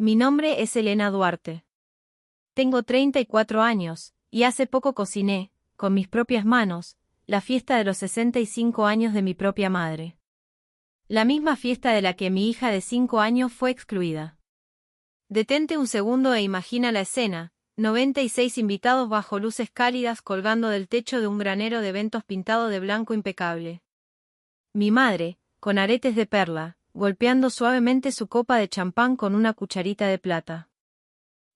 Mi nombre es Elena Duarte. Tengo 34 años, y hace poco cociné, con mis propias manos, la fiesta de los 65 años de mi propia madre. La misma fiesta de la que mi hija de 5 años fue excluida. Detente un segundo e imagina la escena: 96 invitados bajo luces cálidas colgando del techo de un granero de eventos pintado de blanco impecable. Mi madre, con aretes de perla, golpeando suavemente su copa de champán con una cucharita de plata.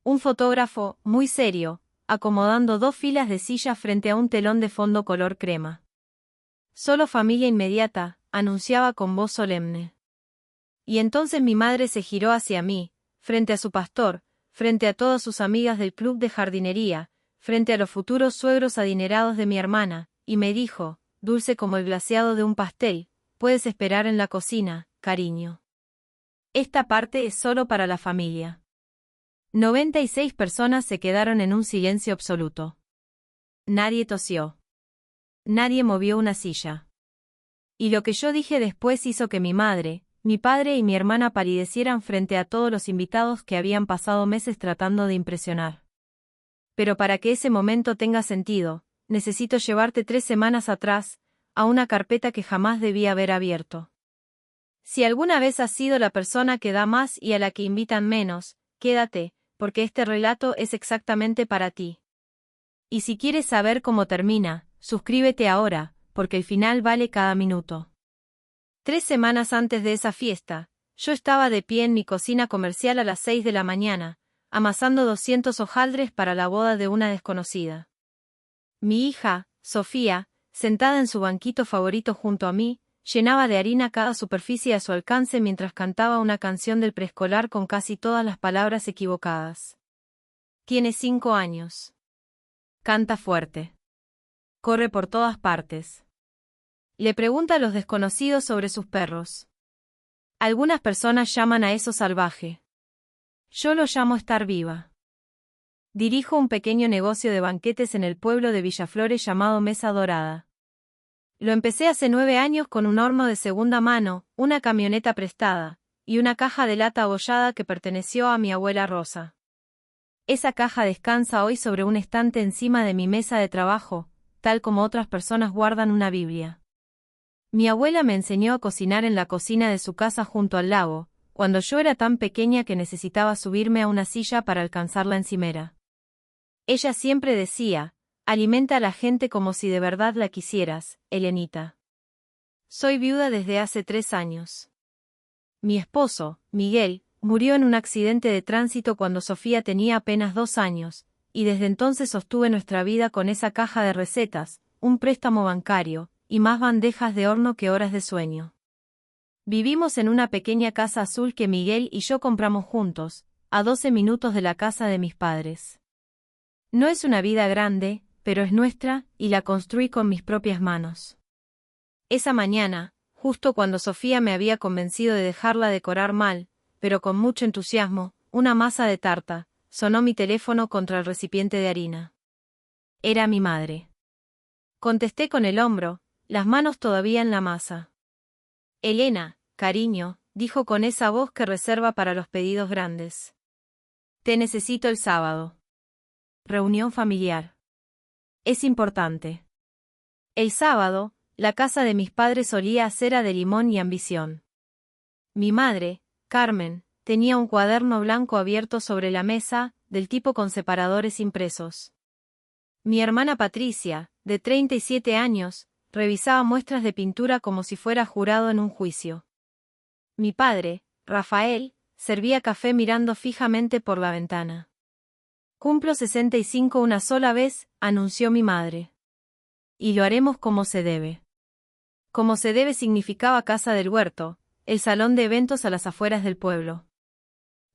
Un fotógrafo, muy serio, acomodando 2 filas de sillas frente a un telón de fondo color crema. Solo familia inmediata, anunciaba con voz solemne. Y entonces mi madre se giró hacia mí, frente a su pastor, frente a todas sus amigas del club de jardinería, frente a los futuros suegros adinerados de mi hermana, y me dijo, dulce como el glaseado de un pastel: puedes esperar en la cocina, cariño. Esta parte es solo para la familia. 96 personas se quedaron en un silencio absoluto. Nadie tosió. Nadie movió una silla. Y lo que yo dije después hizo que mi madre, mi padre y mi hermana palidecieran frente a todos los invitados que habían pasado meses tratando de impresionar. Pero para que ese momento tenga sentido, necesito llevarte 3 semanas atrás, a una carpeta que jamás debí haber abierto. Si alguna vez has sido la persona que da más y a la que invitan menos, quédate, porque este relato es exactamente para ti. Y si quieres saber cómo termina, suscríbete ahora, porque el final vale cada minuto. 3 semanas antes de esa fiesta, yo estaba de pie en mi cocina comercial a las 6 de la mañana, amasando 200 hojaldres para la boda de una desconocida. Mi hija, Sofía, sentada en su banquito favorito junto a mí, llenaba de harina cada superficie a su alcance mientras cantaba una canción del preescolar con casi todas las palabras equivocadas. Tiene 5 años. Canta fuerte. Corre por todas partes. Le pregunta a los desconocidos sobre sus perros. Algunas personas llaman a eso salvaje. Yo lo llamo estar viva. Dirijo un pequeño negocio de banquetes en el pueblo de Villaflores llamado Mesa Dorada. Lo empecé hace 9 años con un horno de segunda mano, una camioneta prestada, y una caja de lata abollada que perteneció a mi abuela Rosa. Esa caja descansa hoy sobre un estante encima de mi mesa de trabajo, tal como otras personas guardan una Biblia. Mi abuela me enseñó a cocinar en la cocina de su casa junto al lago, cuando yo era tan pequeña que necesitaba subirme a una silla para alcanzar la encimera. Ella siempre decía: alimenta a la gente como si de verdad la quisieras, Elenita. Soy viuda desde hace 3 años. Mi esposo, Miguel, murió en un accidente de tránsito cuando Sofía tenía apenas 2 años, y desde entonces sostuve nuestra vida con esa caja de recetas, un préstamo bancario, y más bandejas de horno que horas de sueño. Vivimos en una pequeña casa azul que Miguel y yo compramos juntos, a 12 minutos de la casa de mis padres. No es una vida grande, pero es nuestra, y la construí con mis propias manos. Esa mañana, justo cuando Sofía me había convencido de dejarla decorar mal, pero con mucho entusiasmo, una masa de tarta, sonó mi teléfono contra el recipiente de harina. Era mi madre. Contesté con el hombro, las manos todavía en la masa. Elena, cariño, dijo con esa voz que reserva para los pedidos grandes. Te necesito el sábado. Reunión familiar. Es importante. El sábado, la casa de mis padres olía a cera de limón y ambición. Mi madre, Carmen, tenía un cuaderno blanco abierto sobre la mesa, del tipo con separadores impresos. Mi hermana Patricia, de 37 años, revisaba muestras de pintura como si fuera jurado en un juicio. Mi padre, Rafael, servía café mirando fijamente por la ventana. Cumplo 65 una sola vez, anunció mi madre. Y lo haremos como se debe. Como se debe significaba Casa del Huerto, el salón de eventos a las afueras del pueblo.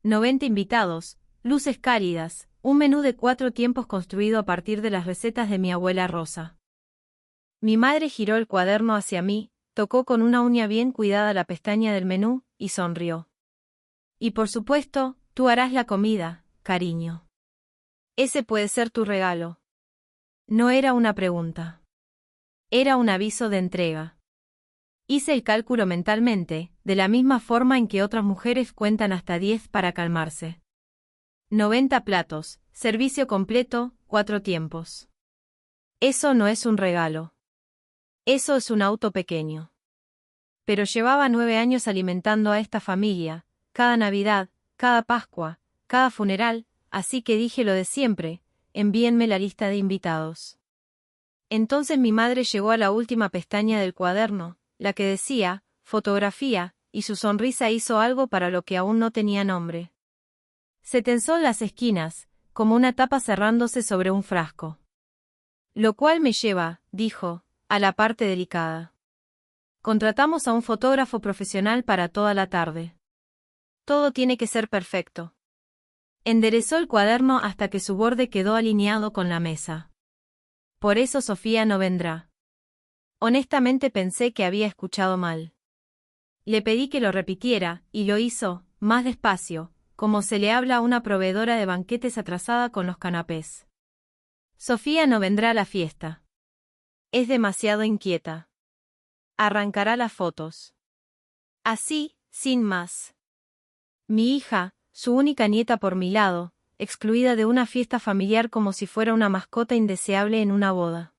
90 invitados, luces cálidas, un menú de 4 tiempos construido a partir de las recetas de mi abuela Rosa. Mi madre giró el cuaderno hacia mí, tocó con una uña bien cuidada la pestaña del menú, y sonrió. Y por supuesto, tú harás la comida, cariño. Ese puede ser tu regalo. No era una pregunta. Era un aviso de entrega. Hice el cálculo mentalmente, de la misma forma en que otras mujeres cuentan hasta 10 para calmarse. 90 platos, servicio completo, 4 tiempos. Eso no es un regalo. Eso es un auto pequeño. Pero llevaba 9 años alimentando a esta familia, cada Navidad, cada Pascua, cada funeral, así que dije lo de siempre, envíenme la lista de invitados. Entonces mi madre llegó a la última pestaña del cuaderno, la que decía, fotografía, y su sonrisa hizo algo para lo que aún no tenía nombre. Se tensó en las esquinas, como una tapa cerrándose sobre un frasco. Lo cual me lleva, dijo, a la parte delicada. Contratamos a un fotógrafo profesional para toda la tarde. Todo tiene que ser perfecto. Enderezó el cuaderno hasta que su borde quedó alineado con la mesa. Por eso Sofía no vendrá. Honestamente pensé que había escuchado mal. Le pedí que lo repitiera, y lo hizo, más despacio, como se le habla a una proveedora de banquetes atrasada con los canapés. Sofía no vendrá a la fiesta. Es demasiado inquieta. Arrancará las fotos. Así, sin más. Mi hija, su única nieta por mi lado, excluida de una fiesta familiar como si fuera una mascota indeseable en una boda.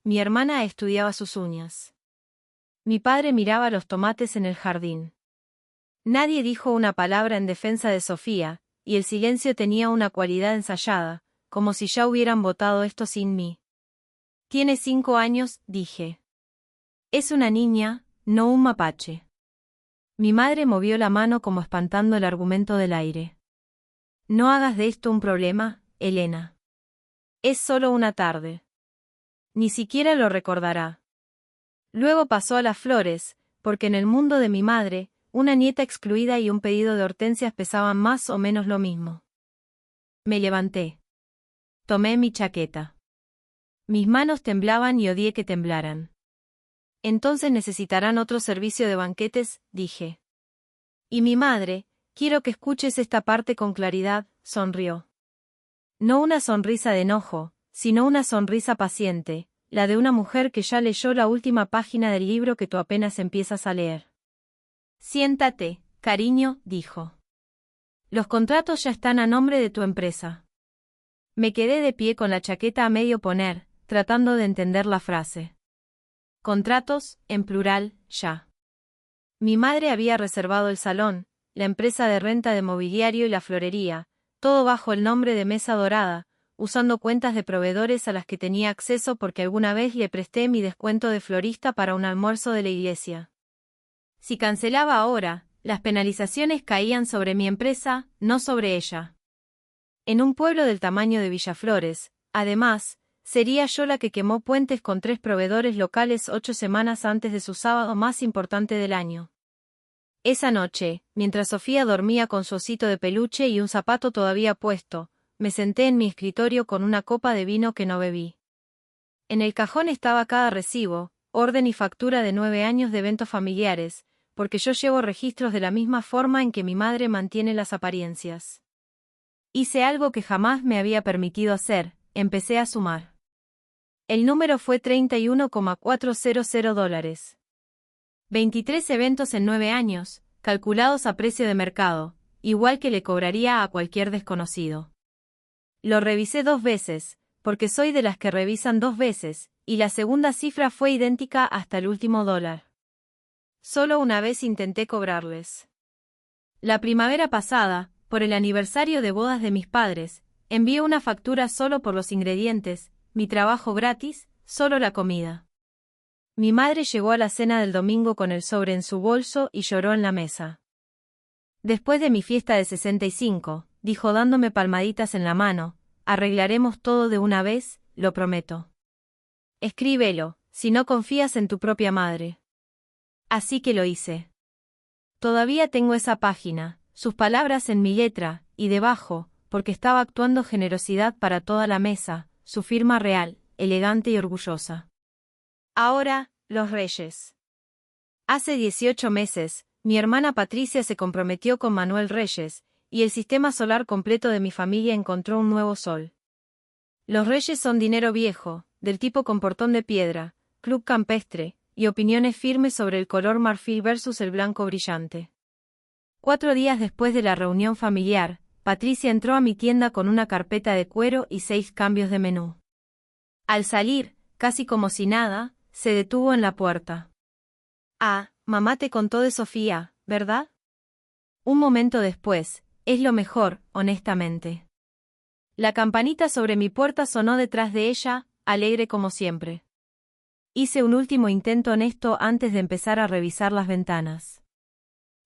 Mi hermana estudiaba sus uñas. Mi padre miraba los tomates en el jardín. Nadie dijo una palabra en defensa de Sofía, y el silencio tenía una cualidad ensayada, como si ya hubieran votado esto sin mí. Tiene 5 años, dije. Es una niña, no un mapache. Mi madre movió la mano como espantando el argumento del aire. No hagas de esto un problema, Elena. Es solo una tarde. Ni siquiera lo recordará. Luego pasó a las flores, porque en el mundo de mi madre, una nieta excluida y un pedido de hortensias pesaban más o menos lo mismo. Me levanté. Tomé mi chaqueta. Mis manos temblaban y odié que temblaran. Entonces necesitarán otro servicio de banquetes, dije. Y mi madre, quiero que escuches esta parte con claridad, sonrió. No una sonrisa de enojo, sino una sonrisa paciente, la de una mujer que ya leyó la última página del libro que tú apenas empiezas a leer. Siéntate, cariño, dijo. Los contratos ya están a nombre de tu empresa. Me quedé de pie con la chaqueta a medio poner, tratando de entender la frase. Contratos, en plural, ya. Mi madre había reservado el salón, la empresa de renta de mobiliario y la florería, todo bajo el nombre de Mesa Dorada, usando cuentas de proveedores a las que tenía acceso porque alguna vez le presté mi descuento de florista para un almuerzo de la iglesia. Si cancelaba ahora, las penalizaciones caían sobre mi empresa, no sobre ella. En un pueblo del tamaño de Villaflores, además, sería yo la que quemó puentes con 3 proveedores locales 8 semanas antes de su sábado más importante del año. Esa noche, mientras Sofía dormía con su osito de peluche y un zapato todavía puesto, me senté en mi escritorio con una copa de vino que no bebí. En el cajón estaba cada recibo, orden y factura de 9 años de eventos familiares, porque yo llevo registros de la misma forma en que mi madre mantiene las apariencias. Hice algo que jamás me había permitido hacer, empecé a sumar. El número fue $31,400. 23 eventos en 9 años, calculados a precio de mercado, igual que le cobraría a cualquier desconocido. Lo revisé 2 veces, porque soy de las que revisan 2 veces, y la segunda cifra fue idéntica hasta el último dólar. Solo una vez intenté cobrarles. La primavera pasada, por el aniversario de bodas de mis padres, envié una factura solo por los ingredientes, mi trabajo gratis, solo la comida. Mi madre llegó a la cena del domingo con el sobre en su bolso y lloró en la mesa. Después de mi fiesta de 65, dijo dándome palmaditas en la mano, arreglaremos todo de una vez, lo prometo. Escríbelo, si no confías en tu propia madre. Así que lo hice. Todavía tengo esa página, sus palabras en mi letra, y debajo, porque estaba actuando generosidad para toda la mesa, su firma real, elegante y orgullosa. Ahora, los Reyes. Hace 18 meses, mi hermana Patricia se comprometió con Manuel Reyes, y el sistema solar completo de mi familia encontró un nuevo sol. Los Reyes son dinero viejo, del tipo con portón de piedra, club campestre, y opiniones firmes sobre el color marfil versus el blanco brillante. 4 días después de la reunión familiar, Patricia entró a mi tienda con una carpeta de cuero y 6 cambios de menú. Al salir, casi como si nada, se detuvo en la puerta. Ah, mamá te contó de Sofía, ¿verdad? Un momento después, es lo mejor, honestamente. La campanita sobre mi puerta sonó detrás de ella, alegre como siempre. Hice un último intento honesto antes de empezar a revisar las ventanas.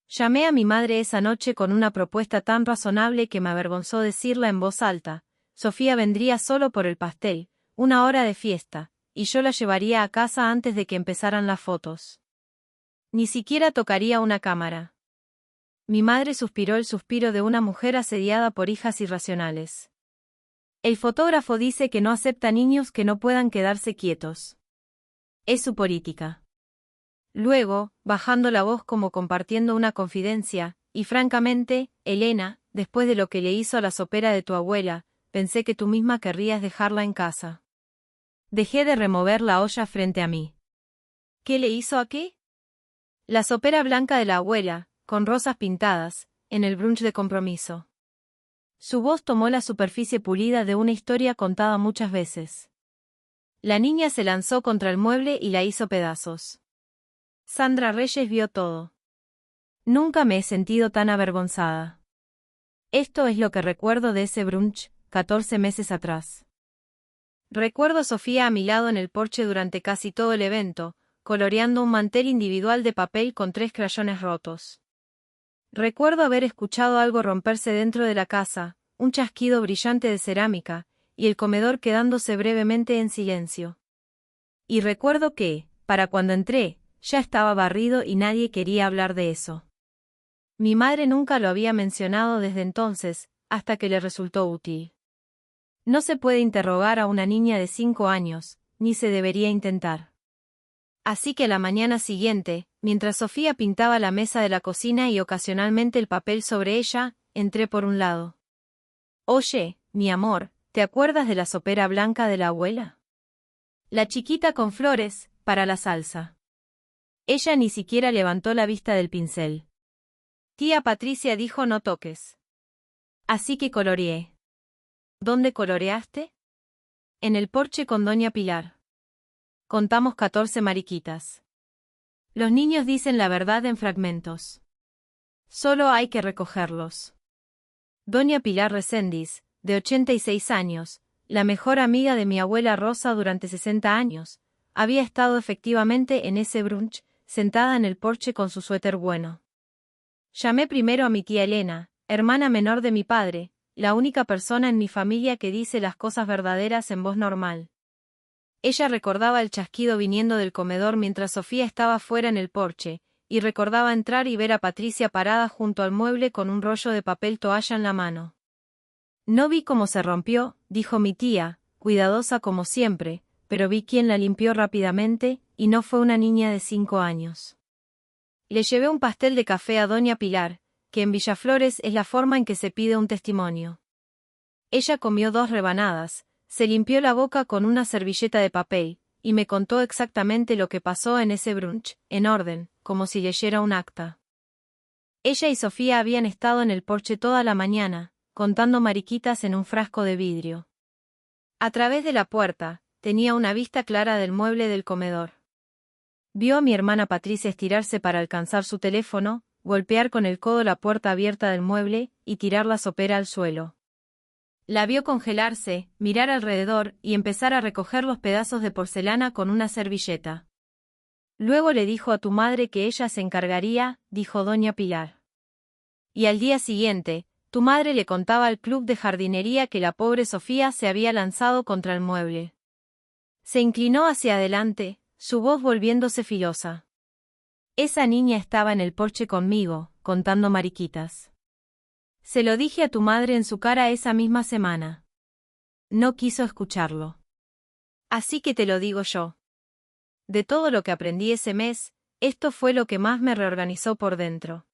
Llamé a mi madre esa noche con una propuesta tan razonable que me avergonzó decirla en voz alta. Sofía vendría solo por el pastel, 1 hora de fiesta, y yo la llevaría a casa antes de que empezaran las fotos. Ni siquiera tocaría una cámara. Mi madre suspiró el suspiro de una mujer asediada por hijas irracionales. El fotógrafo dice que no acepta niños que no puedan quedarse quietos. Es su política. Luego, bajando la voz como compartiendo una confidencia, y francamente, Elena, después de lo que le hizo a la sopera de tu abuela, pensé que tú misma querrías dejarla en casa. Dejé de remover la olla frente a mí. ¿Qué le hizo a qué? La sopera blanca de la abuela, con rosas pintadas, en el brunch de compromiso. Su voz tomó la superficie pulida de una historia contada muchas veces. La niña se lanzó contra el mueble y la hizo pedazos. Sandra Reyes vio todo. Nunca me he sentido tan avergonzada. Esto es lo que recuerdo de ese brunch, 14 meses atrás. Recuerdo a Sofía a mi lado en el porche durante casi todo el evento, coloreando un mantel individual de papel con 3 crayones rotos. Recuerdo haber escuchado algo romperse dentro de la casa, un chasquido brillante de cerámica, y el comedor quedándose brevemente en silencio. Y recuerdo que, para cuando entré, ya estaba barrido y nadie quería hablar de eso. Mi madre nunca lo había mencionado desde entonces, hasta que le resultó útil. No se puede interrogar a una niña de 5 años, ni se debería intentar. Así que la mañana siguiente, mientras Sofía pintaba la mesa de la cocina y ocasionalmente el papel sobre ella, entré por un lado. Oye, mi amor, ¿te acuerdas de la sopera blanca de la abuela? La chiquita con flores, para la salsa. Ella ni siquiera levantó la vista del pincel. Tía Patricia dijo no toques. Así que coloreé. ¿Dónde coloreaste? En el porche con doña Pilar. Contamos 14 mariquitas. Los niños dicen la verdad en fragmentos. Solo hay que recogerlos. Doña Pilar Recendis, de 86 años, la mejor amiga de mi abuela Rosa durante 60 años, había estado efectivamente en ese brunch, sentada en el porche con su suéter bueno. Llamé primero a mi tía Elena, hermana menor de mi padre, la única persona en mi familia que dice las cosas verdaderas en voz normal. Ella recordaba el chasquido viniendo del comedor mientras Sofía estaba fuera en el porche, y recordaba entrar y ver a Patricia parada junto al mueble con un rollo de papel toalla en la mano. No vi cómo se rompió, dijo mi tía, cuidadosa como siempre, pero vi quién la limpió rápidamente, y no fue una niña de 5 años. Le llevé un pastel de café a doña Pilar, que en Villaflores es la forma en que se pide un testimonio. Ella comió 2 rebanadas, se limpió la boca con una servilleta de papel, y me contó exactamente lo que pasó en ese brunch, en orden, como si leyera un acta. Ella y Sofía habían estado en el porche toda la mañana, contando mariquitas en un frasco de vidrio. A través de la puerta, tenía una vista clara del mueble del comedor. Vio a mi hermana Patricia estirarse para alcanzar su teléfono, golpear con el codo la puerta abierta del mueble, y tirar la sopera al suelo. La vio congelarse, mirar alrededor y empezar a recoger los pedazos de porcelana con una servilleta. Luego le dijo a tu madre que ella se encargaría, dijo doña Pilar. Y al día siguiente, tu madre le contaba al club de jardinería que la pobre Sofía se había lanzado contra el mueble. Se inclinó hacia adelante, su voz volviéndose filosa. Esa niña estaba en el porche conmigo, contando mariquitas. Se lo dije a tu madre en su cara esa misma semana. No quiso escucharlo. Así que te lo digo yo. De todo lo que aprendí ese mes, esto fue lo que más me reorganizó por dentro.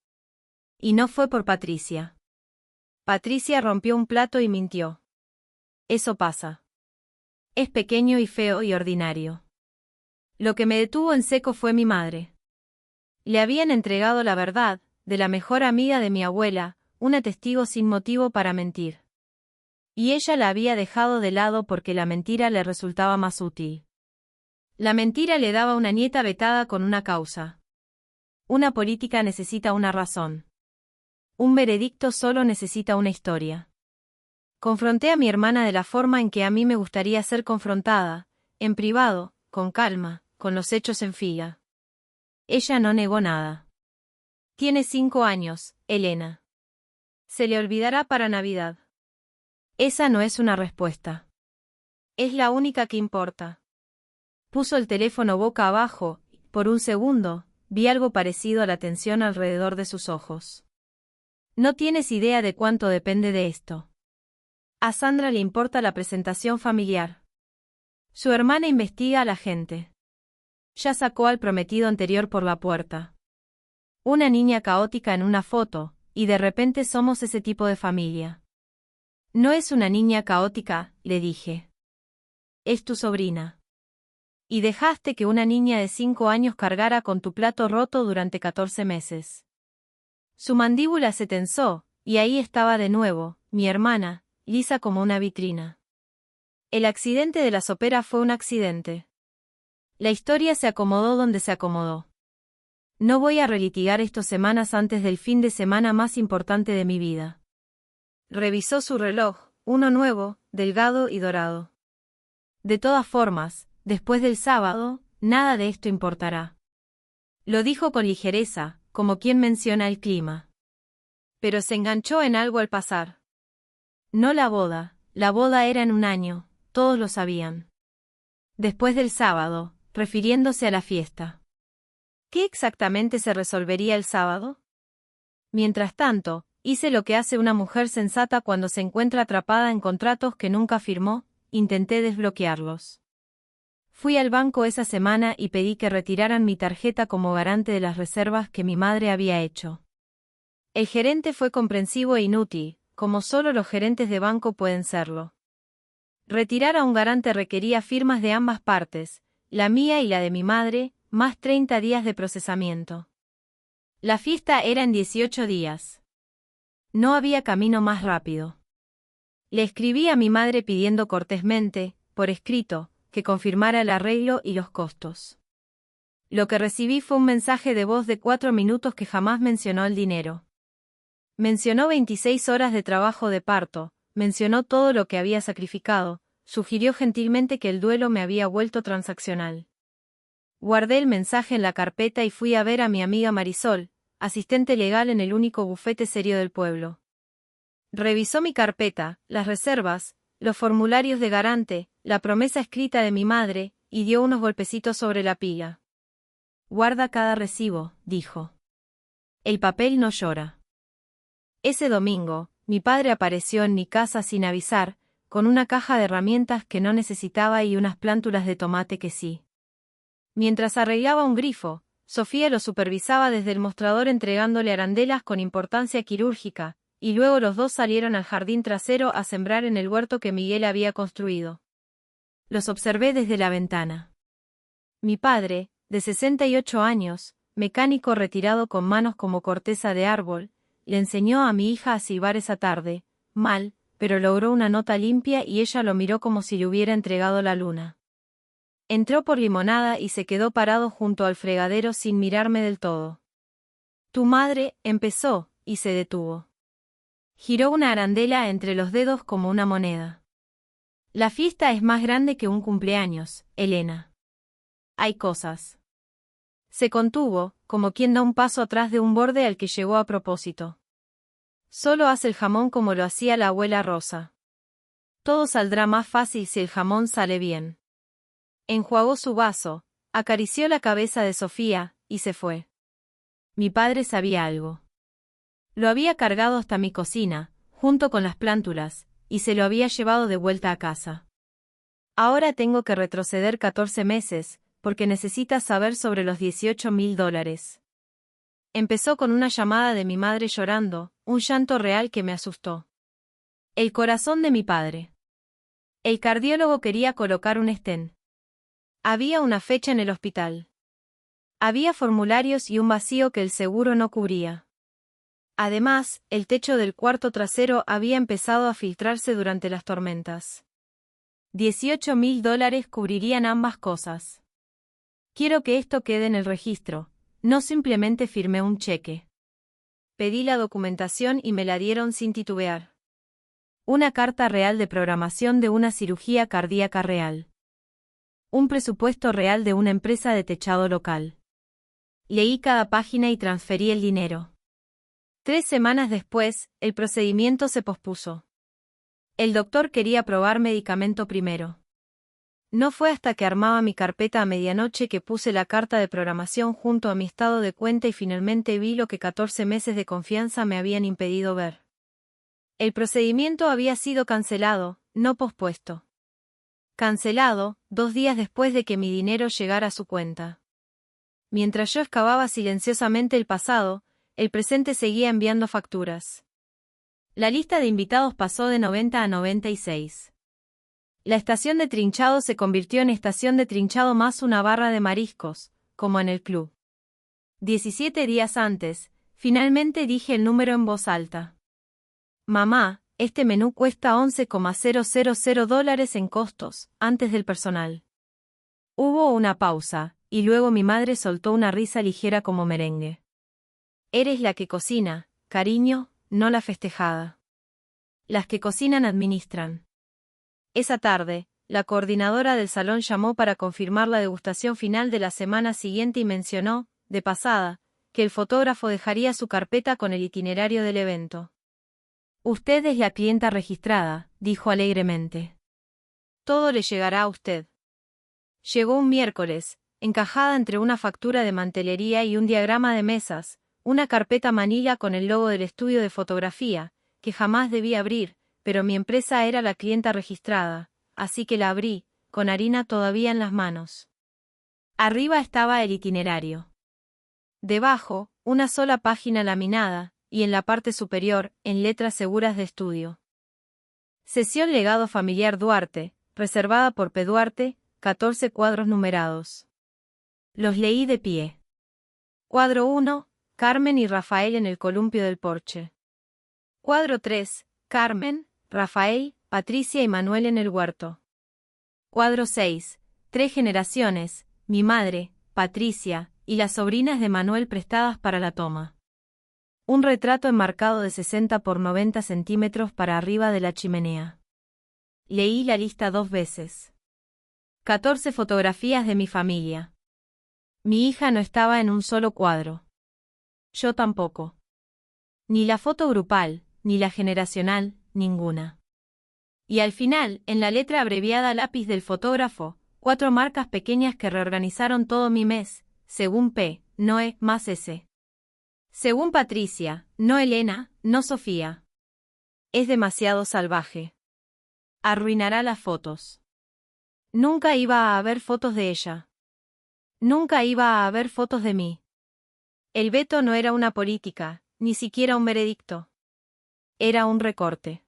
Y no fue por Patricia. Patricia rompió un plato y mintió. Eso pasa. Es pequeño y feo y ordinario. Lo que me detuvo en seco fue mi madre. Le habían entregado la verdad, de la mejor amiga de mi abuela, una testigo sin motivo para mentir. Y ella la había dejado de lado porque la mentira le resultaba más útil. La mentira le daba una nieta vetada con una causa. Una política necesita una razón. Un veredicto solo necesita una historia. Confronté a mi hermana de la forma en que a mí me gustaría ser confrontada, en privado, con calma, con los hechos en fila. Ella no negó nada. Tiene 5 años, Elena. Se le olvidará para Navidad. Esa no es una respuesta. Es la única que importa. Puso el teléfono boca abajo, y, por un segundo, vi algo parecido a la tensión alrededor de sus ojos. No tienes idea de cuánto depende de esto. A Sandra le importa la presentación familiar. Su hermana investiga a la gente. Ya sacó al prometido anterior por la puerta. Una niña caótica en una foto, y de repente somos ese tipo de familia. No es una niña caótica, le dije. Es tu sobrina. Y dejaste que una niña de 5 años cargara con tu plato roto durante 14 meses. Su mandíbula se tensó, y ahí estaba de nuevo, mi hermana, lisa como una vitrina. El accidente de la sopera fue un accidente. La historia se acomodó donde se acomodó. No voy a relitigar esto semanas antes del fin de semana más importante de mi vida. Revisó su reloj, uno nuevo, delgado y dorado. De todas formas, después del sábado, nada de esto importará. Lo dijo con ligereza, como quien menciona el clima. Pero se enganchó en algo al pasar. No la boda era en un año, todos lo sabían. Después del sábado, refiriéndose a la fiesta. ¿Qué exactamente se resolvería el sábado? Mientras tanto, hice lo que hace una mujer sensata cuando se encuentra atrapada en contratos que nunca firmó, intenté desbloquearlos. Fui al banco esa semana y pedí que retiraran mi tarjeta como garante de las reservas que mi madre había hecho. El gerente fue comprensivo e inútil, como solo los gerentes de banco pueden serlo. Retirar a un garante requería firmas de ambas partes, la mía y la de mi madre, más 30 días de procesamiento. La fiesta era en 18 días. No había camino más rápido. Le escribí a mi madre pidiendo cortésmente, por escrito, que confirmara el arreglo y los costos. Lo que recibí fue un mensaje de voz de 4 minutos que jamás mencionó el dinero. Mencionó 26 horas de trabajo de parto, mencionó todo lo que había sacrificado, sugirió gentilmente que el duelo me había vuelto transaccional. Guardé el mensaje en la carpeta y fui a ver a mi amiga Marisol, asistente legal en el único bufete serio del pueblo. Revisó mi carpeta, las reservas, los formularios de garante, la promesa escrita de mi madre, y dio unos golpecitos sobre la pila. Guarda cada recibo, dijo. El papel no llora. Ese domingo, mi padre apareció en mi casa sin avisar, con una caja de herramientas que no necesitaba y unas plántulas de tomate que sí. Mientras arreglaba un grifo, Sofía lo supervisaba desde el mostrador entregándole arandelas con importancia quirúrgica, y luego los dos salieron al jardín trasero a sembrar en el huerto que Miguel había construido. Los observé desde la ventana. Mi padre, de 68 años, mecánico retirado con manos como corteza de árbol, le enseñó a mi hija a silbar esa tarde, mal, pero logró una nota limpia y ella lo miró como si le hubiera entregado la luna. Entró por limonada y se quedó parado junto al fregadero sin mirarme del todo. Tu madre, empezó, y se detuvo. Giró una arandela entre los dedos como una moneda. La fiesta es más grande que un cumpleaños, Elena. Hay cosas. Se contuvo, como quien da un paso atrás de un borde al que llegó a propósito. Solo haz el jamón como lo hacía la abuela Rosa. Todo saldrá más fácil si el jamón sale bien. Enjuagó su vaso, acarició la cabeza de Sofía, y se fue. Mi padre sabía algo. Lo había cargado hasta mi cocina, junto con las plántulas, y se lo había llevado de vuelta a casa. Ahora tengo que retroceder 14 meses, porque necesitas saber sobre los $18.000. Empezó con una llamada de mi madre llorando, un llanto real que me asustó. El corazón de mi padre. El cardiólogo quería colocar un stent. Había una fecha en el hospital. Había formularios y un vacío que el seguro no cubría. Además, el techo del cuarto trasero había empezado a filtrarse durante las tormentas. $18.000 cubrirían ambas cosas. Quiero que esto quede en el registro, no simplemente firmé un cheque. Pedí la documentación y me la dieron sin titubear. Una carta real de programación de una cirugía cardíaca real. Un presupuesto real de una empresa de techado local. Leí cada página y transferí el dinero. 3 semanas después, el procedimiento se pospuso. El doctor quería probar medicamento primero. No fue hasta que armaba mi carpeta a medianoche que puse la carta de programación junto a mi estado de cuenta y finalmente vi lo que 14 meses de confianza me habían impedido ver. El procedimiento había sido cancelado, no pospuesto. Cancelado, 2 días después de que mi dinero llegara a su cuenta. Mientras yo excavaba silenciosamente el pasado, el presente seguía enviando facturas. La lista de invitados pasó de 90 a 96. La estación de trinchado se convirtió en estación de trinchado más una barra de mariscos, como en el club. 17 días antes, finalmente dije el número en voz alta. Mamá, este menú cuesta $11,000 en costos, antes del personal. Hubo una pausa, y luego mi madre soltó una risa ligera como merengue. Eres la que cocina, cariño, no la festejada. Las que cocinan administran. Esa tarde, la coordinadora del salón llamó para confirmar la degustación final de la semana siguiente y mencionó, de pasada, que el fotógrafo dejaría su carpeta con el itinerario del evento. Usted es la clienta registrada, dijo alegremente. Todo le llegará a usted. Llegó un miércoles, encajada entre una factura de mantelería y un diagrama de mesas, una carpeta manila con el logo del estudio de fotografía, que jamás debí abrir, pero mi empresa era la clienta registrada, así que la abrí, con harina todavía en las manos. Arriba estaba el itinerario. Debajo, una sola página laminada, y en la parte superior, en letras seguras de estudio. Sesión Legado Familiar Duarte, reservada por P. Duarte, 14 cuadros numerados. Los leí de pie. Cuadro 1, Carmen y Rafael en el columpio del porche. Cuadro 3, Carmen, Rafael, Patricia y Manuel en el huerto. Cuadro 6, 3 generaciones, mi madre, Patricia, y las sobrinas de Manuel prestadas para la toma. Un retrato enmarcado de 60 por 90 centímetros para arriba de la chimenea. Leí la lista 2 veces. 14 fotografías de mi familia. Mi hija no estaba en un solo cuadro. Yo tampoco. Ni la foto grupal, ni la generacional, ninguna. Y al final, en la letra abreviada lápiz del fotógrafo, 4 marcas pequeñas que reorganizaron todo mi mes, según P, no E, más S. Según Patricia, no Elena, no Sofía. Es demasiado salvaje. Arruinará las fotos. Nunca iba a haber fotos de ella. Nunca iba a haber fotos de mí. El veto no era una política, ni siquiera un veredicto. Era un recorte.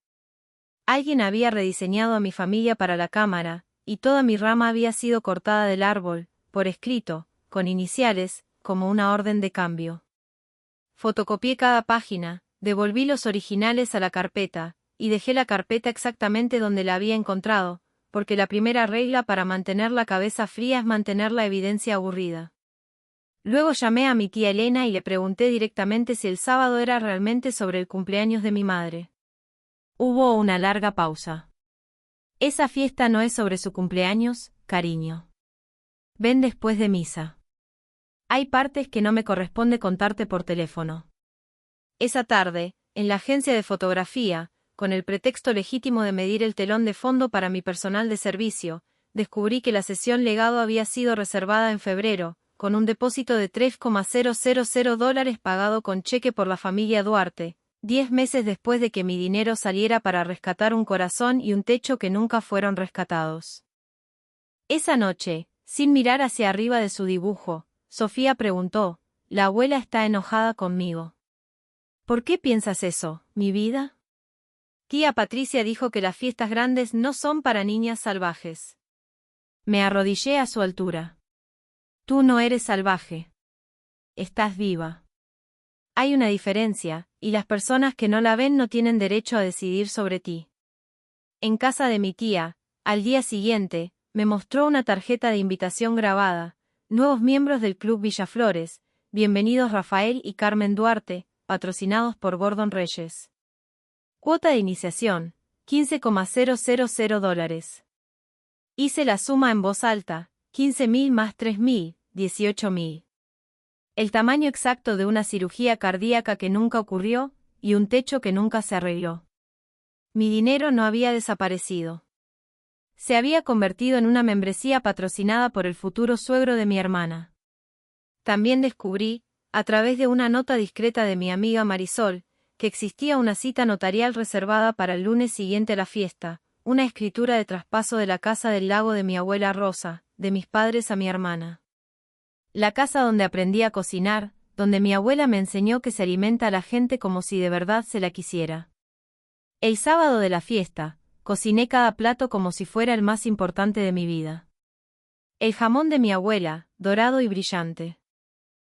Alguien había rediseñado a mi familia para la cámara, y toda mi rama había sido cortada del árbol, por escrito, con iniciales, como una orden de cambio. Fotocopié cada página, devolví los originales a la carpeta, y dejé la carpeta exactamente donde la había encontrado, porque la primera regla para mantener la cabeza fría es mantener la evidencia aburrida. Luego llamé a mi tía Elena y le pregunté directamente si el sábado era realmente sobre el cumpleaños de mi madre. Hubo una larga pausa. Esa fiesta no es sobre su cumpleaños, cariño. Ven después de misa. Hay partes que no me corresponde contarte por teléfono. Esa tarde, en la agencia de fotografía, con el pretexto legítimo de medir el telón de fondo para mi personal de servicio, descubrí que la sesión legado había sido reservada en febrero, con un depósito de $3,000 pagado con cheque por la familia Duarte, 10 meses después de que mi dinero saliera para rescatar un corazón y un techo que nunca fueron rescatados. Esa noche, sin mirar hacia arriba de su dibujo, Sofía preguntó, «¿La abuela está enojada conmigo?» «¿Por qué piensas eso, mi vida?» Tía Patricia dijo que las fiestas grandes no son para niñas salvajes. Me arrodillé a su altura. Tú no eres salvaje. Estás viva. Hay una diferencia, y las personas que no la ven no tienen derecho a decidir sobre ti. En casa de mi tía, al día siguiente, me mostró una tarjeta de invitación grabada: nuevos miembros del Club Villaflores, bienvenidos Rafael y Carmen Duarte, patrocinados por Gordon Reyes. Cuota de iniciación, $15,000. Hice la suma en voz alta: 15.000 más 3.000, 18.000. El tamaño exacto de una cirugía cardíaca que nunca ocurrió, y un techo que nunca se arregló. Mi dinero no había desaparecido. Se había convertido en una membresía patrocinada por el futuro suegro de mi hermana. También descubrí, a través de una nota discreta de mi amiga Marisol, que existía una cita notarial reservada para el lunes siguiente a la fiesta, una escritura de traspaso de la casa del lago de mi abuela Rosa, de mis padres a mi hermana. La casa donde aprendí a cocinar, donde mi abuela me enseñó que se alimenta a la gente como si de verdad se la quisiera. El sábado de la fiesta, cociné cada plato como si fuera el más importante de mi vida. El jamón de mi abuela, dorado y brillante.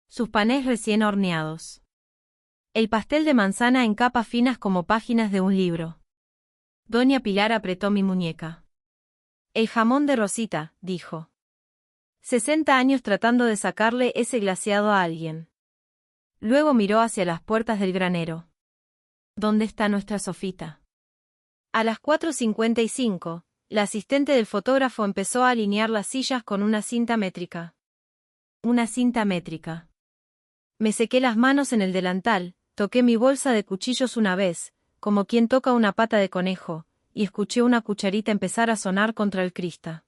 Sus panés recién horneados. El pastel de manzana en capas finas como páginas de un libro. Doña Pilar apretó mi muñeca. El jamón de Rosita, dijo. 60 años tratando de sacarle ese glaseado a alguien. Luego miró hacia las puertas del granero. ¿Dónde está nuestra Sofita? A las 4:55, la asistente del fotógrafo empezó a alinear las sillas con una cinta métrica. Una cinta métrica. Me sequé las manos en el delantal, toqué mi bolsa de cuchillos una vez, como quien toca una pata de conejo, y escuché una cucharita empezar a sonar contra el crista.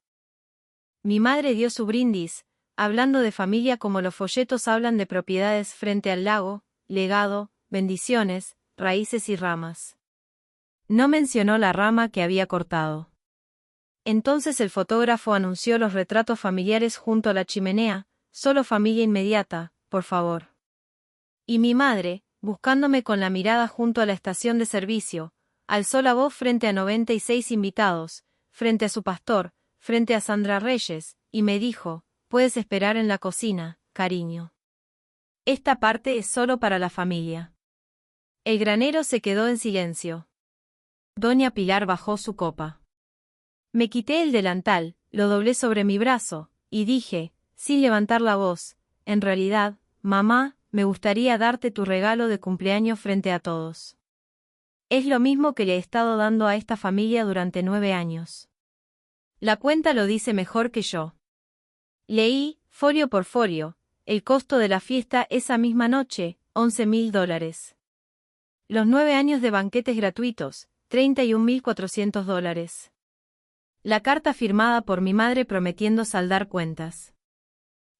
Mi madre dio su brindis, hablando de familia como los folletos hablan de propiedades frente al lago, legado, bendiciones, raíces y ramas. No mencionó la rama que había cortado. Entonces el fotógrafo anunció los retratos familiares junto a la chimenea: solo familia inmediata, por favor. Y mi madre, buscándome con la mirada junto a la estación de servicio, alzó la voz frente a 96 invitados, frente a su pastor, frente a Sandra Reyes, y me dijo: puedes esperar en la cocina, cariño. Esta parte es solo para la familia. El granero se quedó en silencio. Doña Pilar bajó su copa. Me quité el delantal, lo doblé sobre mi brazo, y dije, sin levantar la voz: en realidad, mamá, me gustaría darte tu regalo de cumpleaños frente a todos. Es lo mismo que le he estado dando a esta familia durante 9 años. La cuenta lo dice mejor que yo. Leí, folio por folio, el costo de la fiesta esa misma noche: $11.000. Los 9 años de banquetes gratuitos, $31.400. La carta firmada por mi madre prometiendo saldar cuentas.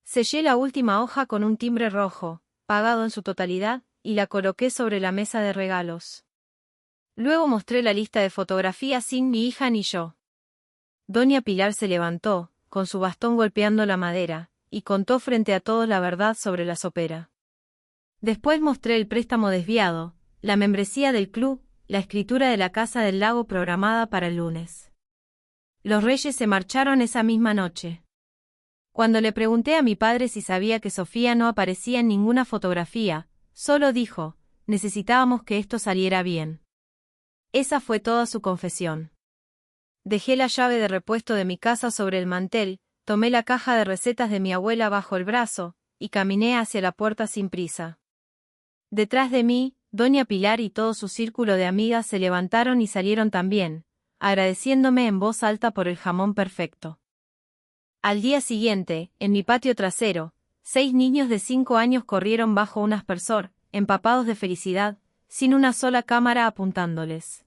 Sellé la última hoja con un timbre rojo, pagado en su totalidad, y la coloqué sobre la mesa de regalos. Luego mostré la lista de fotografías sin mi hija ni yo. Doña Pilar se levantó, con su bastón golpeando la madera, y contó frente a todos la verdad sobre la sopera. Después mostré el préstamo desviado, la membresía del club, la escritura de la casa del lago programada para el lunes. Los Reyes se marcharon esa misma noche. Cuando le pregunté a mi padre si sabía que Sofía no aparecía en ninguna fotografía, solo dijo: necesitábamos que esto saliera bien. Esa fue toda su confesión. Dejé la llave de repuesto de mi casa sobre el mantel, tomé la caja de recetas de mi abuela bajo el brazo, y caminé hacia la puerta sin prisa. Detrás de mí, Doña Pilar y todo su círculo de amigas se levantaron y salieron también, agradeciéndome en voz alta por el jamón perfecto. Al día siguiente, en mi patio trasero, 6 niños de 5 años corrieron bajo un aspersor, empapados de felicidad, sin una sola cámara apuntándoles.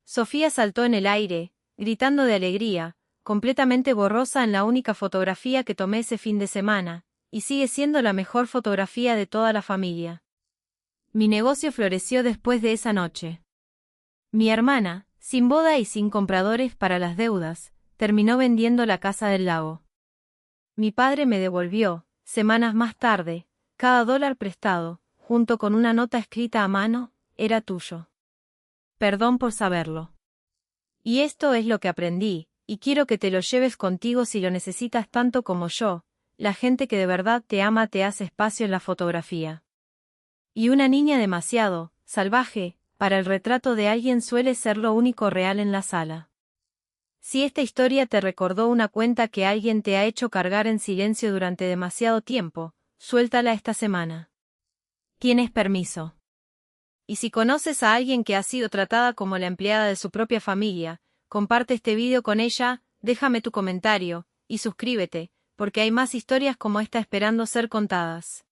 Sofía saltó en el aire, gritando de alegría, completamente borrosa en la única fotografía que tomé ese fin de semana, y sigue siendo la mejor fotografía de toda la familia. Mi negocio floreció después de esa noche. Mi hermana, sin boda y sin compradores para las deudas, terminó vendiendo la casa del lago. Mi padre me devolvió, semanas más tarde, cada dólar prestado, junto con una nota escrita a mano: era tuyo. Perdón por saberlo. Y esto es lo que aprendí: y quiero que te lo lleves contigo si lo necesitas tanto como yo. La gente que de verdad te ama te hace espacio en la fotografía. Y una niña demasiado salvaje para el retrato de alguien suele ser lo único real en la sala. Si esta historia te recordó una cuenta que alguien te ha hecho cargar en silencio durante demasiado tiempo, suéltala esta semana. Tienes permiso. Y si conoces a alguien que ha sido tratada como la empleada de su propia familia, comparte este video con ella, déjame tu comentario, y suscríbete, porque hay más historias como esta esperando ser contadas.